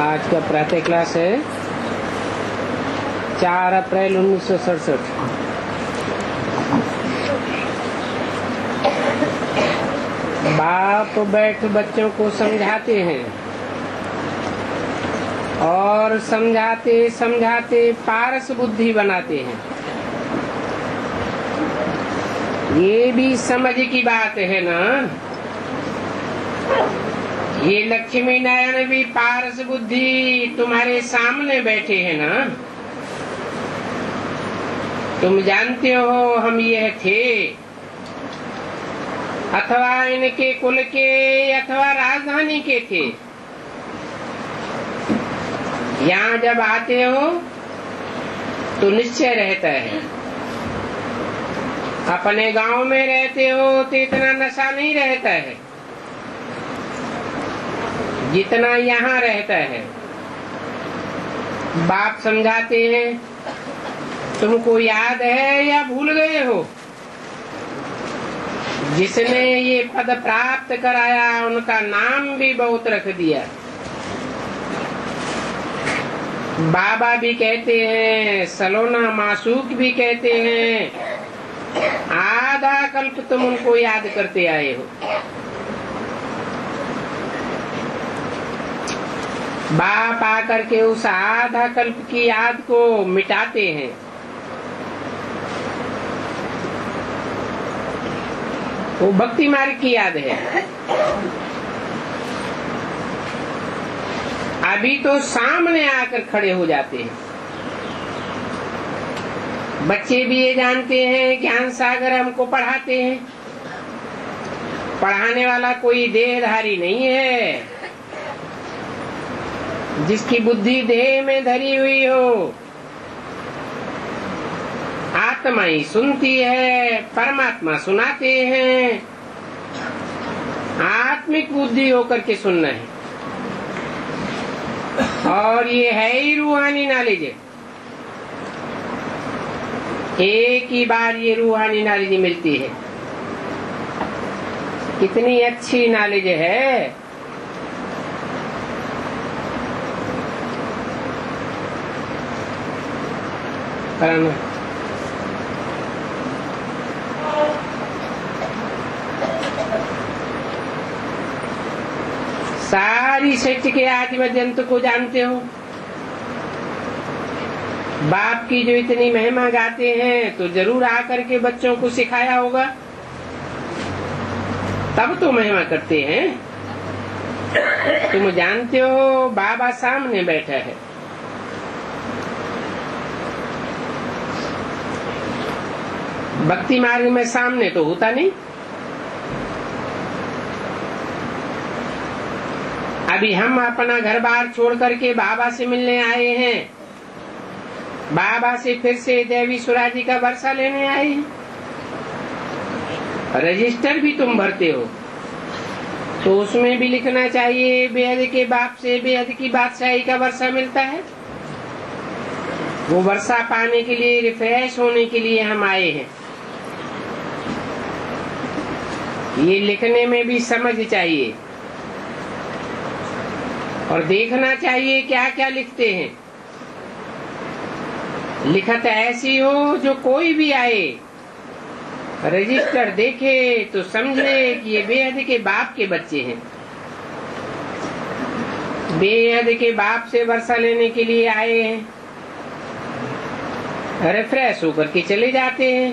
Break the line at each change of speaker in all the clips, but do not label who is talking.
आज का प्रातः क्लास है 4 अप्रैल 1967। बाप बैठ बच्चों को समझाते हैं और समझाते समझाते पारस बुद्धि बनाते हैं। ये भी समझ की बात है ना। ये लक्ष्मी नारायण भी पारस बुद्धि तुम्हारे सामने बैठे हैं ना। तुम जानते हो हम यह थे, अथवा इनके कुल के अथवा राजधानी के थे। यहाँ जब आते हो तो निश्चय रहता है। अपने गांव में रहते हो तो इतना नशा नहीं रहता है जितना यहाँ रहता है। बाप समझाते हैं, तुमको याद है या भूल गए हो? जिसने ये पद प्राप्त कराया उनका नाम भी बहुत रख दिया। बाबा भी कहते हैं, सलोना मासूक भी कहते हैं, आधा कल्प तुम उनको याद करते आए हो। बाप आकर के उस आधा कल्प की याद को मिटाते हैं। वो भक्ति मार्ग की याद है। अभी तो सामने आकर खड़े हो जाते हैं। बच्चे भी ये जानते हैं ज्ञान सागर हमको पढ़ाते हैं। पढ़ाने वाला कोई देहधारी नहीं है। जिसकी बुद्धि देह में धरी हुई हो, आत्मा ही सुनती है, परमात्मा सुनाते हैं। आत्मिक बुद्धि होकर के सुनना है। और ये है ही रूहानी नॉलेज। एक ही बार ये रूहानी नॉलेज मिलती है। कितनी अच्छी नॉलेज है। कराना सारी सृष्टि के आदि मध्यंत को जानते हो। बाप की जो इतनी महिमा गाते हैं तो जरूर आकर के बच्चों को सिखाया होगा, तब तो महिमा करते हैं। तुम जानते हो बाबा सामने बैठा है। भक्ति मार्ग में सामने तो होता नहीं। अभी हम अपना घर बार छोड़ करके बाबा से मिलने आए हैं। बाबा से फिर से देवी सुराजी का वर्षा लेने आए हैं। रजिस्टर भी तुम भरते हो तो उसमें भी लिखना चाहिए बेहद के बाप से बेहद की बादशाही का वर्षा मिलता है। वो वर्षा पाने के लिए, रिफ्रेश होने के लिए हम आए हैं। ये लिखने में भी समझ चाहिए और देखना चाहिए क्या क्या लिखते हैं। लिखत ऐसी हो जो कोई भी आए रजिस्टर देखे तो समझे कि ये बेहद के बाप के बच्चे हैं। बेहद के बाप से वर्षा लेने के लिए आए हैं। रिफ्रेश होकर के चले जाते हैं।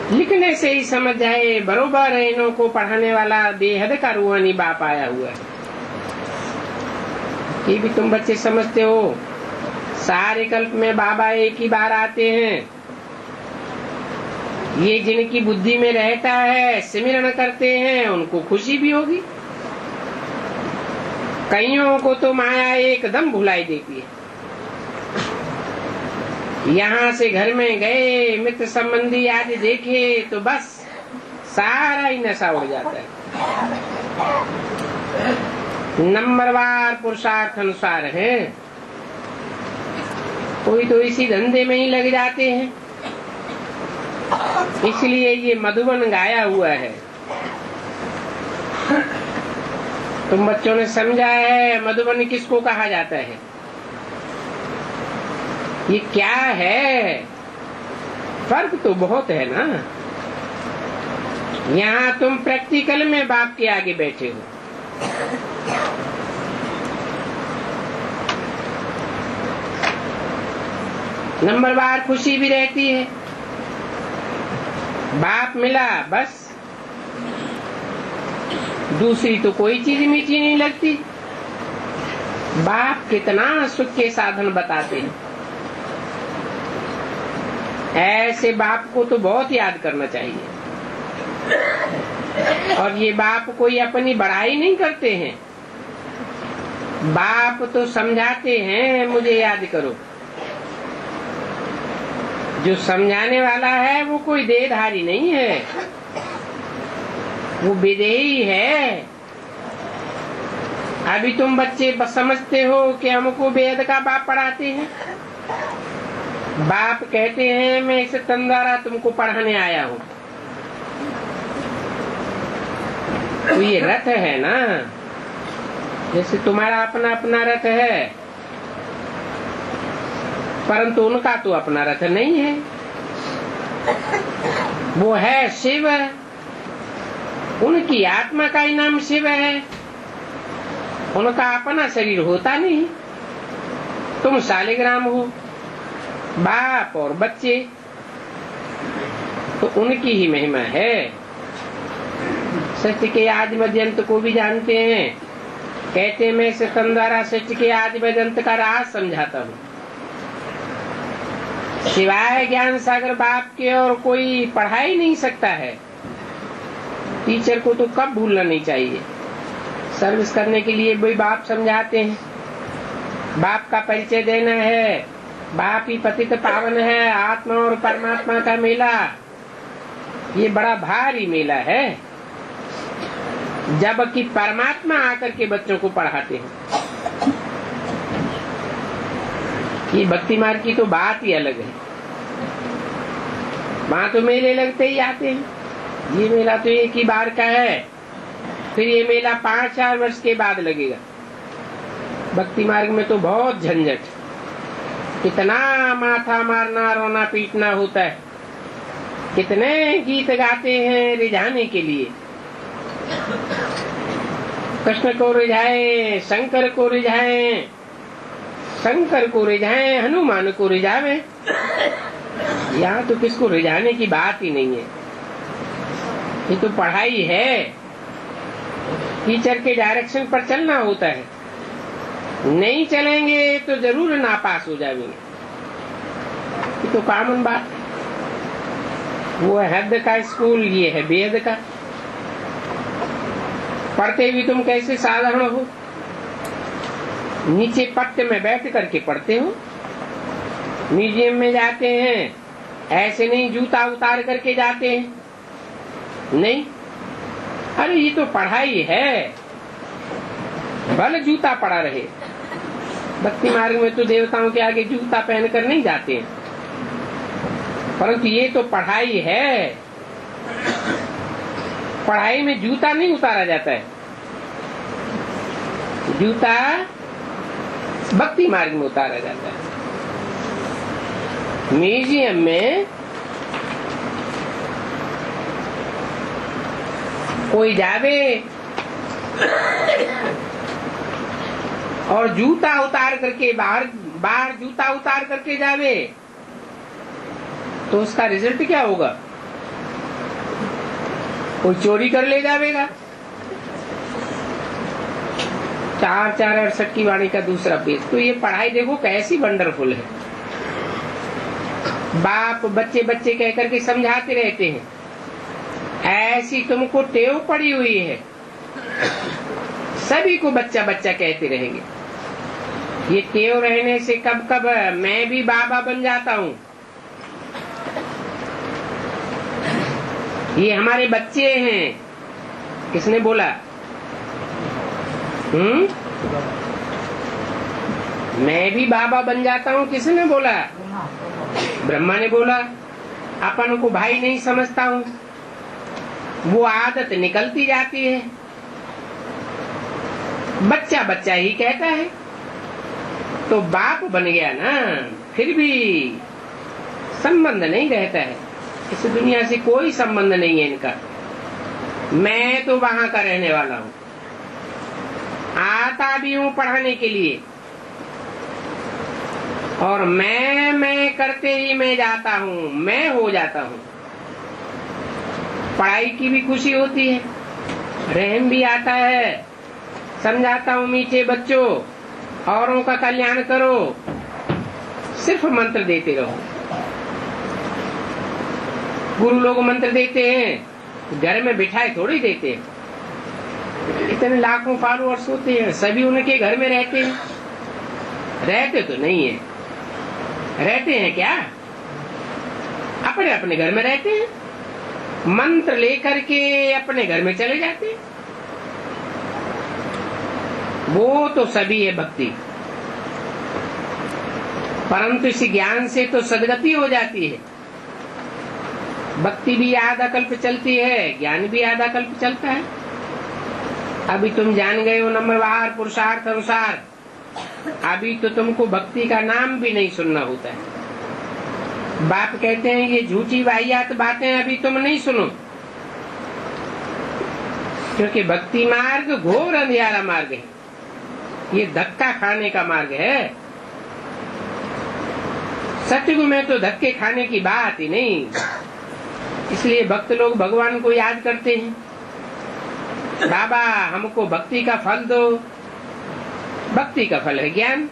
लिखने से ही समझ जाए बरोबर इन्हों को पढ़ाने वाला बेहद का रूहानी बाप आया हुआ है। ये भी तुम बच्चे समझते हो। सारे कल्प में बाबा एक ही बार आते हैं। ये जिनकी बुद्धि में रहता है, सिमरन करते हैं, उनको खुशी भी होगी। कईयों को तो माया एकदम भुलाई देती है। यहाँ से घर में गए, मित्र संबंधी आदि देखे तो बस सारा ही नशा उड़ जाता है। नंबरवार पुरुषार्थ अनुसार है। कोई तो इसी धंधे में ही लग जाते हैं। इसलिए ये मधुबन गाया हुआ है। तुम बच्चों ने समझा है मधुबनी किसको कहा जाता है? ये क्या है? फर्क तो बहुत है ना। यहाँ तुम प्रैक्टिकल में बाप के आगे बैठे हो। नंबर बार खुशी भी रहती है, बाप मिला बस, दूसरी तो कोई चीज मीठी नहीं लगती। बाप कितना सुख के साधन बताते हैं। ऐसे बाप को तो बहुत याद करना चाहिए। और ये बाप कोई अपनी बड़ाई नहीं करते हैं, बाप तो समझाते हैं मुझे याद करो। जो समझाने वाला है वो कोई देहधारी नहीं है, वो विदेही है। अभी तुम बच्चे समझते हो कि हमको वेद का बाप पढ़ाते हैं। बाप कहते हैं मैं इस तंदारा तुमको पढ़ाने आया हूँ। तो ये रथ है ना, जैसे तुम्हारा अपना अपना रथ है, परंतु उनका तो अपना रथ नहीं है। वो है शिव, उनकी आत्मा का ही नाम शिव है। उनका अपना शरीर होता नहीं। तुम शालिग्राम हो, बाप और बच्चे, तो उनकी ही महिमा है। सत्य के आदि मध्यंत को भी जानते हैं। कहते मैं सिकंदरा सत्य के आदि मध्यंत का राज समझाता हूँ। सिवाय ज्ञान सागर बाप के और कोई पढ़ा ही नहीं सकता है। टीचर को तो कब भूलना नहीं चाहिए। सर्विस करने के लिए भी बाप समझाते हैं। बाप का परिचय देना है। बाप ही पतित पावन है। आत्मा और परमात्मा का मेला ये बड़ा भारी मेला है, जबकि परमात्मा आकर के बच्चों को पढ़ाते हैं। ये भक्ति मार्ग की तो बात ही अलग है। वहां तो मेले लगते ही आते हैं। ये मेला तो एक ही बार का है, फिर ये मेला 5-4 वर्ष के बाद लगेगा। भक्ति मार्ग में तो बहुत झंझट, कितना माथा मारना रोना पीटना होता है। कितने गीत गाते हैं रिझाने के लिए। कृष्ण को रिझाए, शंकर को रिझाए, शंकर को रिझाए, हनुमान को रिझावे। यहाँ तो किसको रिझाने की बात ही नहीं है। ये तो पढ़ाई है। टीचर के डायरेक्शन पर चलना होता है। नहीं चलेंगे तो जरूर नापास हो जाएंगे। ये तो कॉमन बात। वो है हद का स्कूल, ये है बेहद का। पढ़ते भी तुम कैसे साधारण हो। नीचे पट्टे में बैठ करके पढ़ते हो। म्यूजियम में जाते हैं ऐसे नहीं जूता उतार करके जाते हैं। नहीं, अरे ये तो पढ़ाई है, भले जूता पड़ा रहे। भक्ति मार्ग में तो देवताओं के आगे जूता पहनकर नहीं जाते हैं, परंतु ये तो पढ़ाई है। पढ़ाई में जूता नहीं उतारा जाता है। जूता भक्ति मार्ग में उतारा जाता है। म्यूजियम में कोई जावे और जूता उतार करके बाहर जूता उतार करके जावे, तो उसका रिजल्ट क्या होगा? कोई चोरी कर ले जावेगा। 4-4-68 की वाणी का दूसरा पेज। तो ये पढ़ाई देखो कैसी वंडरफुल है। बाप बच्चे बच्चे कह करके समझाते रहते हैं। ऐसी तुमको टेव पड़ी हुई है, सभी को बच्चा बच्चा कहते रहेंगे। ये टेव रहने से कब कब मैं भी बाबा बन जाता हूँ। ये हमारे बच्चे हैं। किसने बोला? मैं भी बाबा बन जाता हूँ, किसने बोला? ब्रह्मा ने बोला। अपन को भाई नहीं समझता हूँ, वो आदत निकलती जाती है। बच्चा बच्चा ही कहता है, तो बाप बन गया ना, फिर भी संबंध नहीं रहता है। इस दुनिया से कोई संबंध नहीं है इनका। मैं तो वहां का रहने वाला हूँ, आता भी हूँ पढ़ाने के लिए, और मैं करते ही मैं जाता हूँ, मैं हो जाता हूँ। पढ़ाई की भी खुशी होती है, रहम भी आता है, समझाता हूँ मीठे बच्चों, औरों का कल्याण करो, सिर्फ मंत्र देते रहो। गुरु लोग मंत्र देते हैं, घर में बिठाए थोड़ी देते हैं। इतने लाखों फॉलोअर्स होते हैं, सभी उनके घर में रहते हैं? रहते तो नहीं है। रहते हैं क्या? अपने अपने घर में रहते हैं, मंत्र लेकर के अपने घर में चले जाते हैं। वो तो सभी है भक्ति, परंतु इस ज्ञान से तो सदगति हो जाती है। भक्ति भी आधा कल्प चलती है, ज्ञान भी आधा कल्प चलता है। अभी तुम जान गए हो नंबरवार पुरुषार्थ अनुसार, अभी तो तुमको भक्ति का नाम भी नहीं सुनना होता है। बाप कहते हैं ये झूठी वाहियात बातें अभी तुम नहीं सुनो, क्योंकि भक्ति मार्ग घोर अंधियारा मार्ग है, ये धक्का खाने का मार्ग है। सतयुग में तो धक्के खाने की बात ही नहीं, इसलिए भक्त लोग भगवान को याद करते हैं, बाबा हमको भक्ति का फल दो। भक्ति का फल है ज्ञान,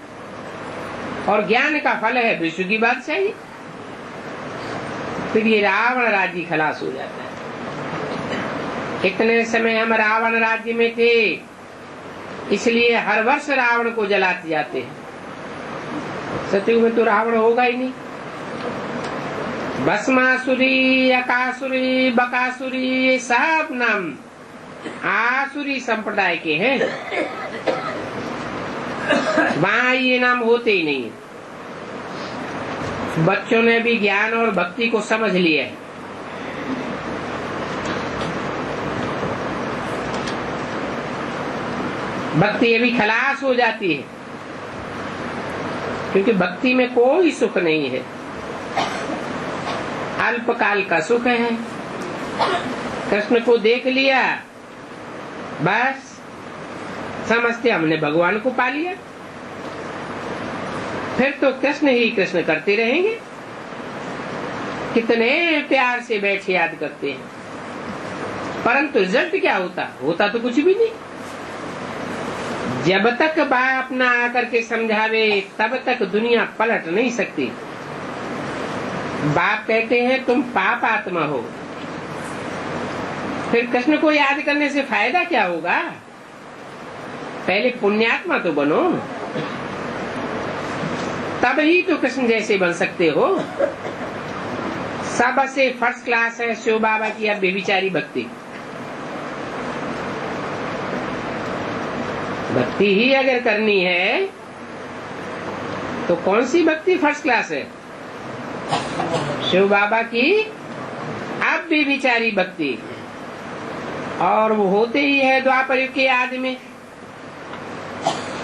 और ज्ञान का फल है विश्व की बादशाही। फिर ये रावण राज्य खलास हो जाता है। इतने समय हम रावण राज्य में थे, इसलिए हर वर्ष रावण को जलाते जाते हैं। सतयुग में तो रावण होगा ही नहीं। भस्मासुरी, अकासुरी, बकासुरी, ये सब नाम आसुरी संप्रदाय के हैं। वहां ये नाम होते ही नहीं। बच्चों ने भी ज्ञान और भक्ति को समझ लिया है। भक्ति अभी खलास हो जाती है, क्योंकि भक्ति में कोई सुख नहीं है, अल्पकाल का सुख है। कृष्ण को देख लिया, बस समझते हमने भगवान को पा लिया, फिर तो कृष्ण ही कृष्ण करते रहेंगे। कितने प्यार से बैठ याद करते हैं, परंतु रिजल्ट क्या होता तो कुछ भी नहीं। जब तक बाप ना आकर के समझावे तब तक दुनिया पलट नहीं सकती। बाप कहते हैं तुम पाप आत्मा हो, फिर कृष्ण को याद करने से फायदा क्या होगा? पहले पुण्यात्मा तो बनो, तब ही तो कृष्ण जैसे बन सकते हो। सबसे फर्स्ट क्लास है शिव बाबा की अब बेविचारी भक्ति। भक्ति ही अगर करनी है तो कौन सी भक्ति फर्स्ट क्लास है? शिव बाबा की अब बेविचारी भक्ति, और वो होते ही है द्वापर युग के आदि में।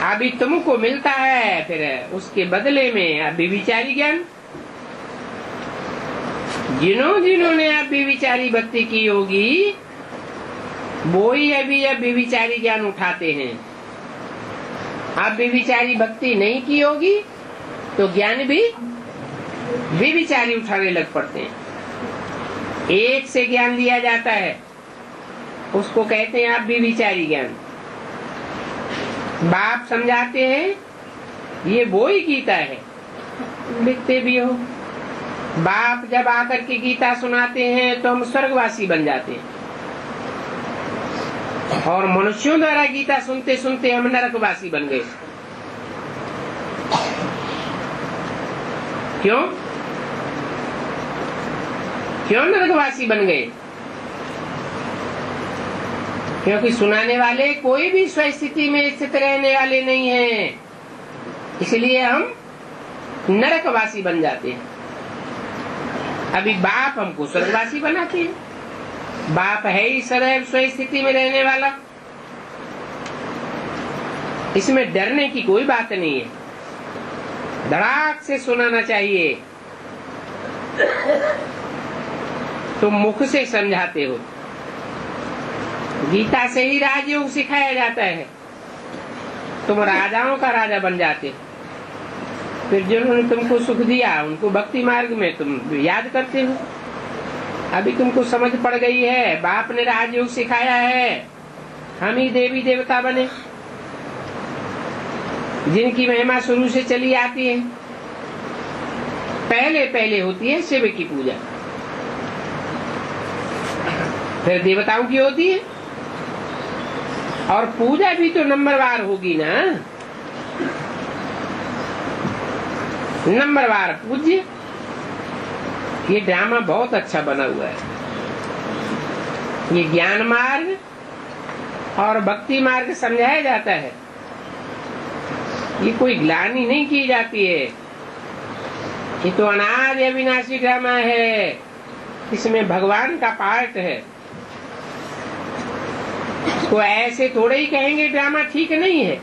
अभी तुमको मिलता है, फिर उसके बदले में अब बेविचारी ज्ञान। जिन्होंने अब बेविचारी भक्ति की होगी, वो ही अभी अब बेविचारी ज्ञान उठाते हैं। अब बेविचारी भक्ति नहीं की होगी तो ज्ञान भी बेविचारी उठाने लग पड़ते हैं। एक से ज्ञान लिया जाता है, उसको कहते हैं आप बेविचारी ज्ञान। बाप समझाते हैं, ये वो ही गीता है, लिखते भी हो। बाप जब आकर के गीता सुनाते हैं तो हम स्वर्गवासी बन जाते हैं, और मनुष्यों द्वारा गीता सुनते सुनते हम नरकवासी बन गए। क्यों नरकवासी बन गए? क्योंकि सुनाने वाले कोई भी स्वस्थिति में स्थित रहने वाले नहीं हैं, इसलिए हम नरकवासी बन जाते हैं। अभी बाप हमको स्वर्गवासी बनाते हैं। बाप है ही सदैव स्वस्थिति में रहने वाला, इसमें डरने की कोई बात नहीं है, धड़ाक से सुनाना चाहिए। तुम मुख से समझाते हो, गीता से ही राजयोग सिखाया जाता है। तुम राजाओं का राजा बन जाते हो, फिर जिन्होंने तुमको सुख दिया उनको भक्ति मार्ग में तुम याद करते हो। अभी तुमको समझ पड़ गई है, बाप ने राजयोग सिखाया है, हम ही देवी देवता बने, जिनकी महिमा शुरू से चली आती है। पहले पहले होती है शिव की पूजा, फिर देवताओं की होती है, और पूजा भी तो नंबरवार होगी ना, नंबरवार पूज्य। ये ड्रामा बहुत अच्छा बना हुआ है। ये ज्ञान मार्ग और भक्ति मार्ग समझाया जाता है। ये कोई ग्लानि नहीं की जाती है, ये तो अनादि अविनाशी ड्रामा है, इसमें भगवान का पार्ट है। तो ऐसे थोड़े ही कहेंगे ड्रामा ठीक नहीं है,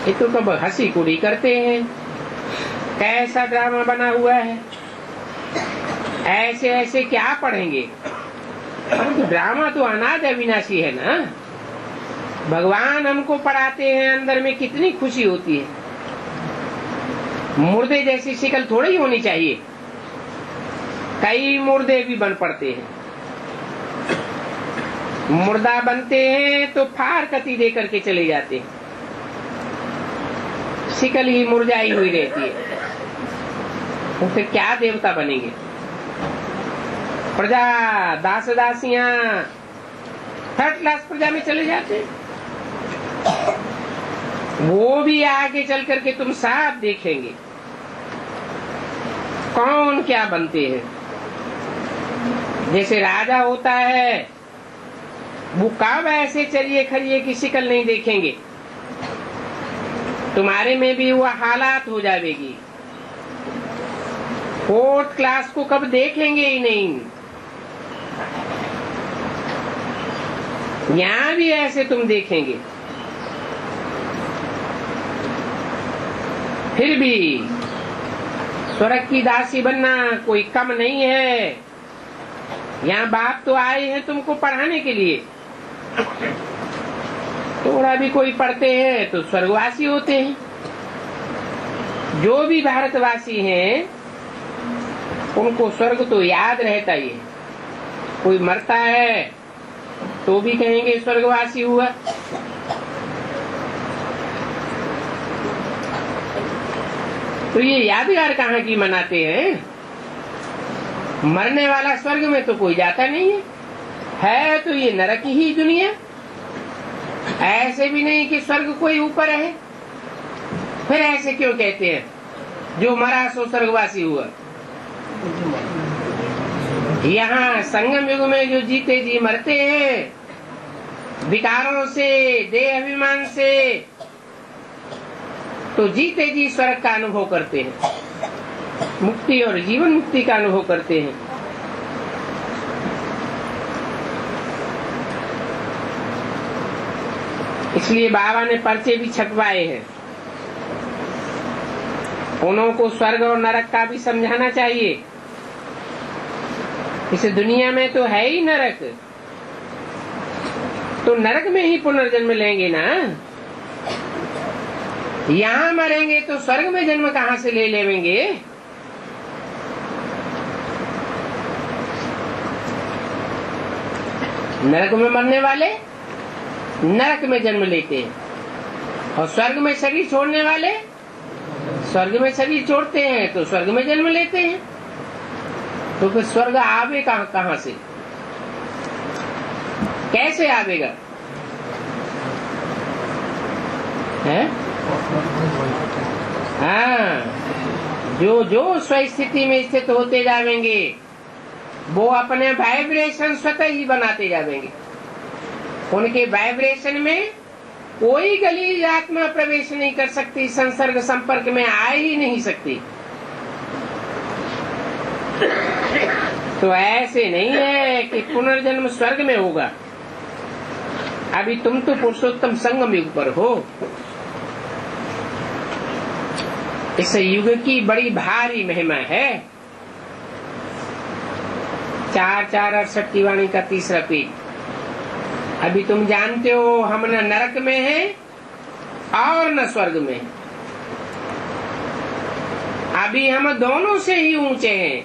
ये तो कब हंसी कुड़ी करते हैं, कैसा ड्रामा बना हुआ है, ऐसे ऐसे क्या पढ़ेंगे। परंतु ड्रामा तो अनादि अविनाशी है ना, भगवान हमको पढ़ाते हैं, अंदर में कितनी खुशी होती है। मुर्दे जैसी शिकल थोड़ी होनी चाहिए, कई मुर्दे भी बन पड़ते हैं। मुर्दा बनते हैं तो फार कती दे करके चले जाते हैं, शिकल ही मुरझाई हुई रहती है, तो फिर क्या देवता बनेंगे। प्रजा दास दासियां थर्ड क्लास प्रजा में चले जाते हैं, वो भी आगे चल करके तुम साफ देखेंगे कौन क्या बनते हैं। जैसे राजा होता है, वो कब ऐसे चलिए खड़िए की शिकल नहीं देखेंगे, तुम्हारे में भी वो हालात हो जाएगी। फोर्थ क्लास को कब देखेंगे ही नहीं, यहाँ भी ऐसे तुम देखेंगे। फिर भी स्वर्ग की दासी बनना कोई कम नहीं है। यहाँ बाप तो आए हैं तुमको पढ़ाने के लिए, थोड़ा भी कोई पढ़ते हैं तो स्वर्गवासी होते हैं। जो भी भारतवासी हैं उनको स्वर्ग तो याद रहता ही है। कोई मरता है तो भी कहेंगे स्वर्गवासी हुआ। तो ये यादगार कहाँ की मनाते हैं। मरने वाला स्वर्ग में तो कोई जाता नहीं है तो ये नरक ही दुनिया। ऐसे भी नहीं कि स्वर्ग कोई ऊपर है। फिर ऐसे क्यों कहते हैं, जो मरा सो स्वर्गवासी हुआ। यहाँ संगम युग में जो जीते जी मरते हैं, विकारों से, देह अभिमान से, तो जीते जी स्वर्ग का अनुभव करते हैं, मुक्ति और जीवन मुक्ति का अनुभव करते हैं। इसलिए बाबा ने पर्चे भी छपवाए हैं। उनको स्वर्ग और नरक का भी समझाना चाहिए। इस दुनिया में तो है ही नरक, तो नरक में ही पुनर्जन्म लेंगे ना। यहाँ मरेंगे तो स्वर्ग में जन्म कहाँ से ले लेंगे। नरक में मरने वाले नरक में जन्म लेते हैं, और स्वर्ग में शरीर छोड़ने वाले स्वर्ग में शरीर छोड़ते हैं तो स्वर्ग में जन्म लेते हैं। तो फिर स्वर्ग आवे कहाँ से, कैसे आवेगा है? हाँ, जो जो स्वस्थिति में स्थित होते जाएंगे वो अपने वाइब्रेशन स्वतः ही बनाते जाएंगे। उनके वाइब्रेशन में कोई गलीज आत्मा प्रवेश नहीं कर सकती, संसर्ग संपर्क में आ ही नहीं सकती। तो ऐसे नहीं है कि पुनर्जन्म स्वर्ग में होगा। अभी तुम तो पुरुषोत्तम संगम युग पर हो। इस युग की बड़ी भारी महिमा है। 4:4:68 की वाणी का तीसरा पेज। अभी तुम जानते हो हम न नरक में हैं और न स्वर्ग में हैं। अभी हम दोनों से ही ऊंचे हैं।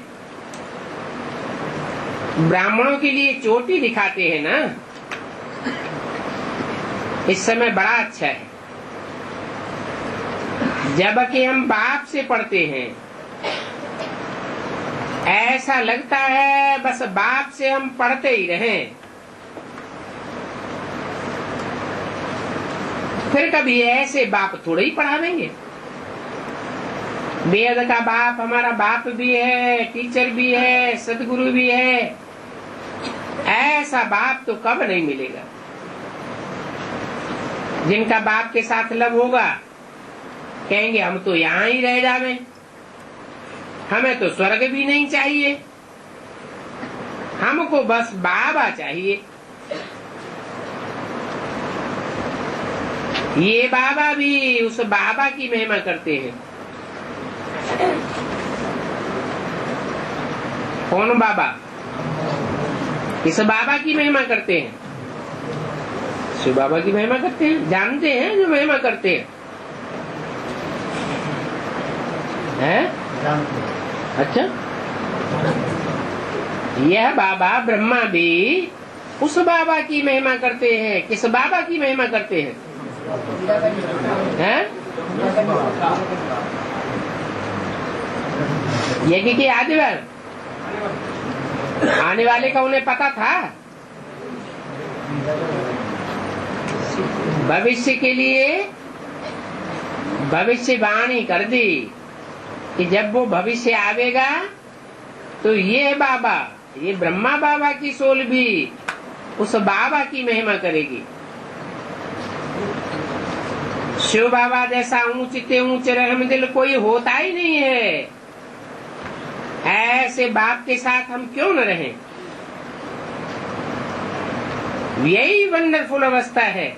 ब्राह्मणों के लिए चोटी दिखाते हैं ना, इस समय बड़ा अच्छा है। जबकि हम बाप से पढ़ते हैं, ऐसा लगता है बस बाप से हम पढ़ते ही रहें। फिर कभी ऐसे बाप थोड़े ही पढ़ावेंगे। वेद का बाप हमारा बाप भी है, टीचर भी है, सदगुरु भी है। ऐसा बाप तो कब नहीं मिलेगा। जिनका बाप के साथ लव होगा कहेंगे हम तो यहाँ ही रह जावे, हमें तो स्वर्ग भी नहीं चाहिए, हमको बस बाबा चाहिए। ये बाबा भी उस बाबा की महिमा करते हैं। कौन बाबा? इस बाबा की महिमा करते हैं, शिव बाबा की महिमा करते हैं। जानते हैं जो महिमा करते हैं? अच्छा, यह बाबा ब्रह्मा भी उस बाबा की महिमा करते हैं। किस बाबा की महिमा करते हैं? यज्ञ के आदिवार आने वाले का उन्हें पता था। भविष्य के लिए भविष्यवाणी कर दी कि जब वो भविष्य आवेगा तो ये बाबा, ये ब्रह्मा बाबा की सोल भी उस बाबा की महिमा करेगी। शिव बाबा जैसा ऊंचते ऊंचे रहमदिल कोई होता ही नहीं है। ऐसे बाप के साथ हम क्यों न रहें? यही वंडरफुल अवस्था है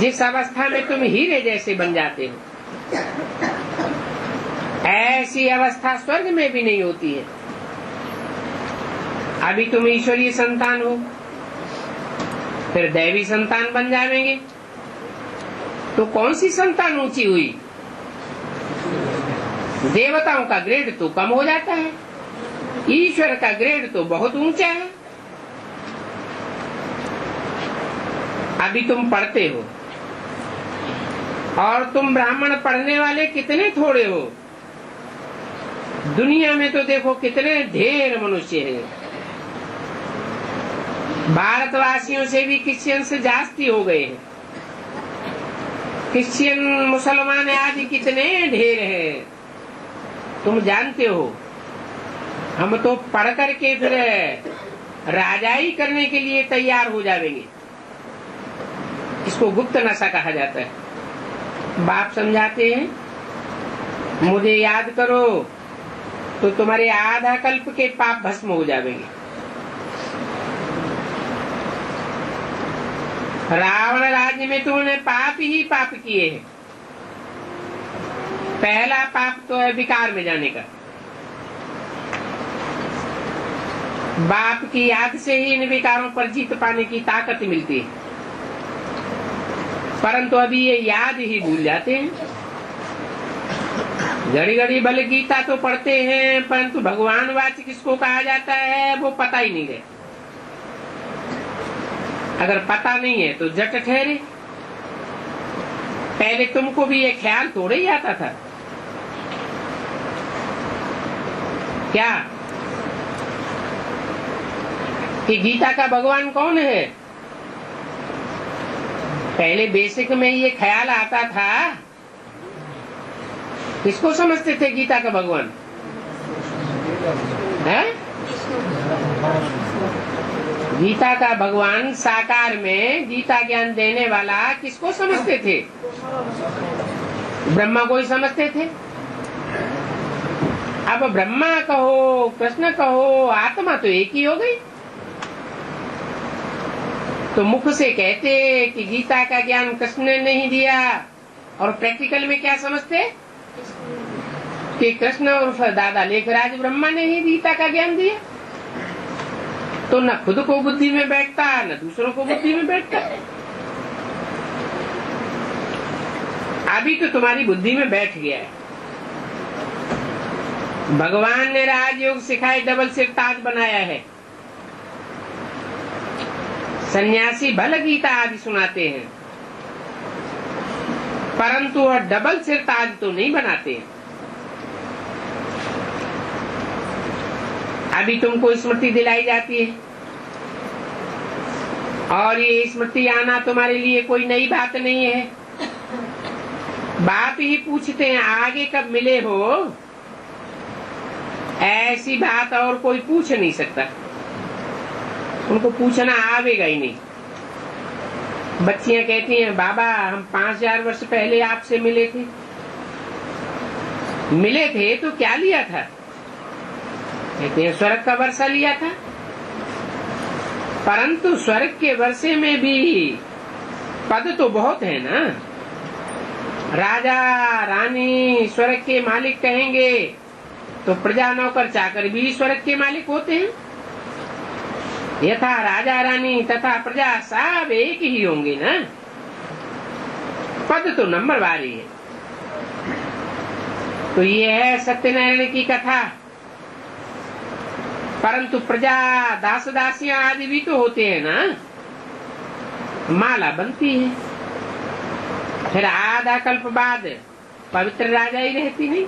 जिस अवस्था में तुम हीरे जैसे बन जाते हो। ऐसी अवस्था स्वर्ग में भी नहीं होती है। अभी तुम ईश्वरीय संतान हो, फिर दैवी संतान बन जाएंगे तो कौन सी संतान ऊंची हुई? देवताओं का ग्रेड तो कम हो जाता है, ईश्वर का ग्रेड तो बहुत ऊंचा है। अभी तुम पढ़ते हो और तुम ब्राह्मण पढ़ने वाले कितने थोड़े हो। दुनिया में तो देखो कितने ढेर मनुष्य हैं। भारतवासियों से भी क्रिश्चियन से जास्ती हो गए हैं। क्रिश्चियन मुसलमान आदि कितने ढेर हैं। तुम जानते हो हम तो पढ़ करके फिर राजाई करने के लिए तैयार हो जाएंगे। इसको गुप्त नशा कहा जाता है। बाप समझाते हैं मुझे याद करो तो तुम्हारे आधा कल्प के पाप भस्म हो जाएंगे। रावण राज्य में तुमने पाप ही पाप किए हैं। पहला पाप तो है विकार में जाने का। बाप की याद से ही इन विकारों पर जीत पाने की ताकत मिलती है, परंतु अभी ये याद ही भूल जाते हैं। घड़ी घड़ी भले गीता तो पढ़ते हैं, परंतु भगवान वाच किसको कहा जाता है वो पता ही नहीं है। अगर पता नहीं है तो जट ठहरे। पहले तुमको भी ये ख्याल थोड़े ही आता था क्या कि गीता का भगवान कौन है? पहले बेसिक में ये ख्याल आता था। किसको समझते थे गीता का भगवान? है? गीता का भगवान साकार में गीता ज्ञान देने वाला किसको समझते थे? ब्रह्मा को ही समझते थे। अब ब्रह्मा कहो, कृष्ण कहो, आत्मा तो एक ही हो गई। तो मुख से कहते कि गीता का ज्ञान कृष्ण ने नहीं दिया, और प्रैक्टिकल में क्या समझते कि कृष्ण और दादा लेखराज ब्रह्मा ने ही गीता का ज्ञान दिया। तो न खुद को बुद्धि में बैठता न दूसरों को बुद्धि में बैठता। अभी तो तुम्हारी बुद्धि में बैठ गया है। भगवान ने राजयोग सिखाए, डबल सिर ताज बनाया है। सन्यासी भल गीता आदि सुनाते हैं, परंतु वह डबल सिर ताज तो नहीं बनाते हैं। अभी तुमको स्मृति दिलाई जाती है, और ये स्मृति आना तुम्हारे लिए कोई नई बात नहीं है। बात ही पूछते हैं आगे कब मिले हो, ऐसी बात और कोई पूछ नहीं सकता। उनको पूछना आवेगा ही नहीं। बच्चियां कहती हैं बाबा हम 5000 वर्ष पहले आपसे मिले थे तो क्या लिया था? कहते हैं स्वर्ग का वर्षा लिया था। परंतु स्वर्ग के वर्षे में भी पद तो बहुत है ना। राजा रानी स्वर्ग के मालिक कहेंगे तो प्रजा नौकर चाकर भी स्वर्ग के मालिक होते हैं। यथा राजा रानी तथा प्रजा सब एक ही होंगे ना। पद तो नंबर वारी है। तो ये है सत्यनारायण की कथा। परंतु प्रजा दास दासियां आदि भी तो होते हैं ना। माला बनती है, फिर आधा कल्प बाद पवित्र राजा ही रहती नहीं।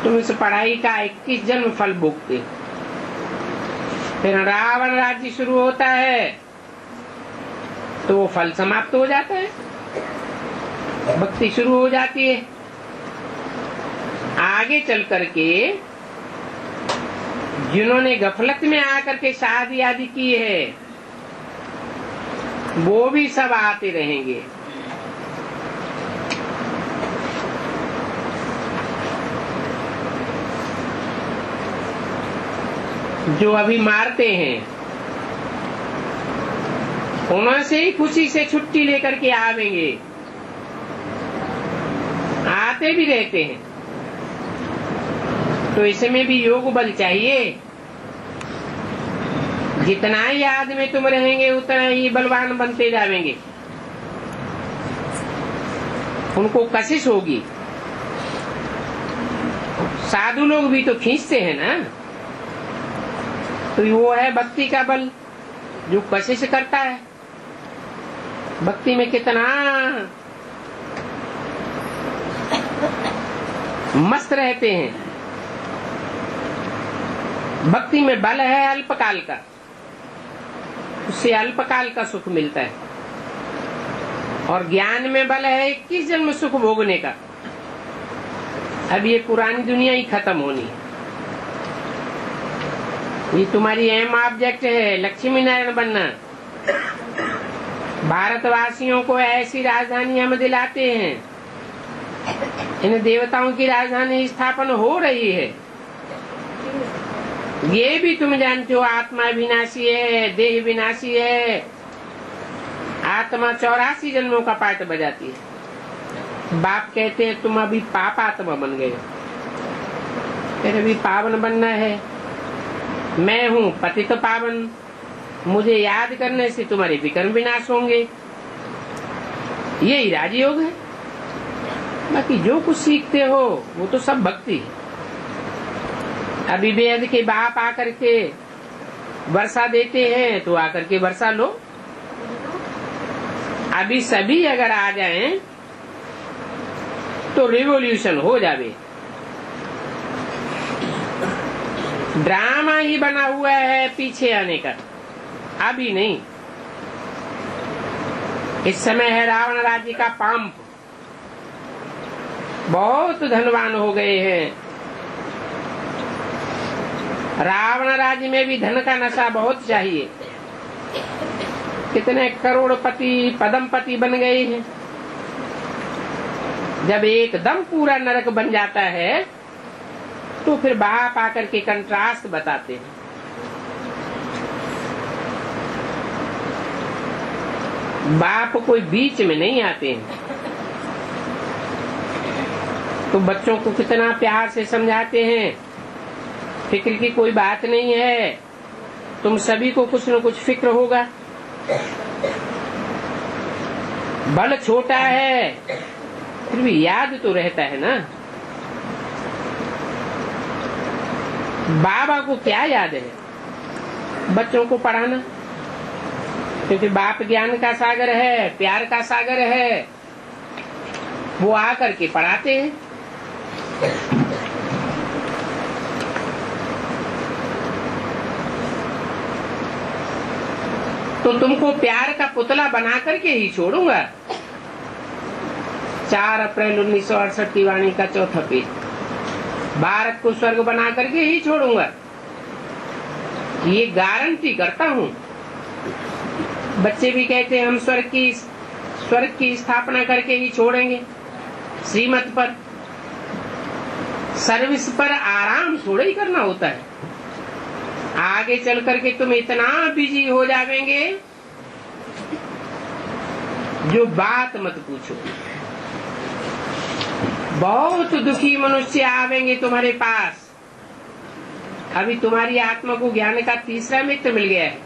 तुम इस पढ़ाई का 21 जन्म फल भोगते। फिर रावण राज्य शुरू होता है तो वो फल समाप्त हो जाता है, भक्ति शुरू हो जाती है। आगे चल करके जिन्होंने गफलत में आकर के शादी आदि की है वो भी सब आते रहेंगे। जो अभी मारते हैं उन्होंने से ही खुशी से छुट्टी लेकर के आवेंगे, आते भी रहते हैं। तो इसमें भी योग बल चाहिए। जितना ही याद में तुम रहेंगे उतना ही बलवान बनते जाएंगे। उनको कशिश होगी। साधु लोग भी तो खींचते हैं ना। तो वो है भक्ति का बल जो कशिश करता है। भक्ति में कितना मस्त रहते हैं। भक्ति में बल है अल्पकाल का, उससे अल्पकाल का सुख मिलता है। और ज्ञान में बल है 21 जन्म सुख भोगने का। अब ये पुरानी दुनिया ही खत्म होनी है। ये तुम्हारी एम ऑब्जेक्ट है लक्ष्मी नारायण बनना। भारतवासियों को ऐसी राजधानी हम दिलाते हैं। इन देवताओं की राजधानी स्थापन हो रही है। ये भी तुम जानते हो आत्मा विनाशी है, देह विनाशी है। आत्मा 84 जन्मों का पाठ बजाती है। बाप कहते हैं तुम अभी पाप आत्मा बन गए, फिर अभी पावन बनना है। मैं हूँ पतित पावन, मुझे याद करने से तुम्हारे विकर्म विनाश होंगे। यही राजयोग है। बाकी जो कुछ सीखते हो वो तो सब भक्ति है। अभी वेद के बाप आकर के वर्षा देते हैं तो आकर के वर्षा लो। अभी सभी अगर आ जाएं तो रिवॉल्यूशन हो जावे। ड्रामा ही बना हुआ है पीछे आने का, अभी नहीं। इस समय है रावण राज्य का पंप। बहुत धनवान हो गए हैं। रावण राज्य में भी धन का नशा बहुत चाहिए। कितने करोड़पति पदमपति बन गए हैं। जब एकदम पूरा नरक बन जाता है तो फिर बाप आकर के कंट्रास्ट बताते हैं। बाप कोई बीच में नहीं आते हैं, तो बच्चों को कितना प्यार से समझाते हैं, फिक्र की कोई बात नहीं है, तुम सभी को कुछ न कुछ फिक्र होगा। बल छोटा है फिर भी याद तो रहता है ना। बाबा को क्या याद है बच्चों को पढ़ाना, क्योंकि बाप ज्ञान का सागर है, प्यार का सागर है, वो आकर के पढ़ाते हैं। तो तुमको प्यार का पुतला बना करके ही छोड़ूंगा। 4 अप्रैल 1968 की वाणी का 4था पेज। भारत को स्वर्ग बना करके ही छोड़ूंगा, ये गारंटी करता हूँ। बच्चे भी कहते हैं हम स्वर्ग की स्थापना करके ही छोड़ेंगे। श्रीमत पर, सर्विस पर आराम थोड़ा ही करना होता है। आगे चल करके तुम इतना बिजी हो जाएंगे जो बात मत पूछो। बहुत दुखी मनुष्य आवेंगे तुम्हारे पास। अभी तुम्हारी आत्मा को ज्ञान का तीसरा मित्र मिल गया है।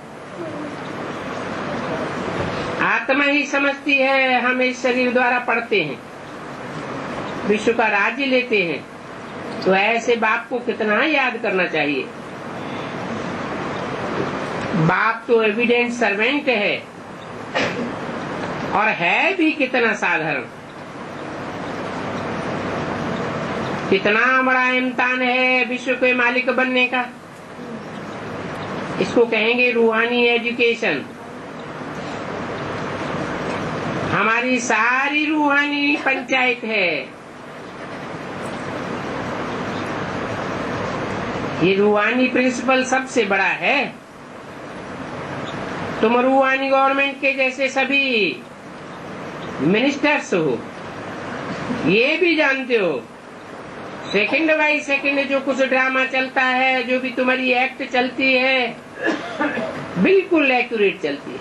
आत्मा ही समझती है हम इस शरीर द्वारा पढ़ते हैं, विश्व का राज्य लेते हैं, तो ऐसे बाप को कितना याद करना चाहिए। बाप तो एविडेंट सर्वेंट है, और है भी कितना साधारण। कितना बड़ा इम्तिहान है विश्व के मालिक बनने का। इसको कहेंगे रूहानी एजुकेशन। हमारी सारी रूहानी पंचायत है। ये रूहानी प्रिंसिपल सबसे बड़ा है। तुम रूहानी गवर्नमेंट के जैसे सभी मिनिस्टर्स हो, ये भी जानते हो सेकंड बाई सेकंड जो कुछ ड्रामा चलता है, जो भी तुम्हारी एक्ट चलती है, बिल्कुल एक्यूरेट चलती है।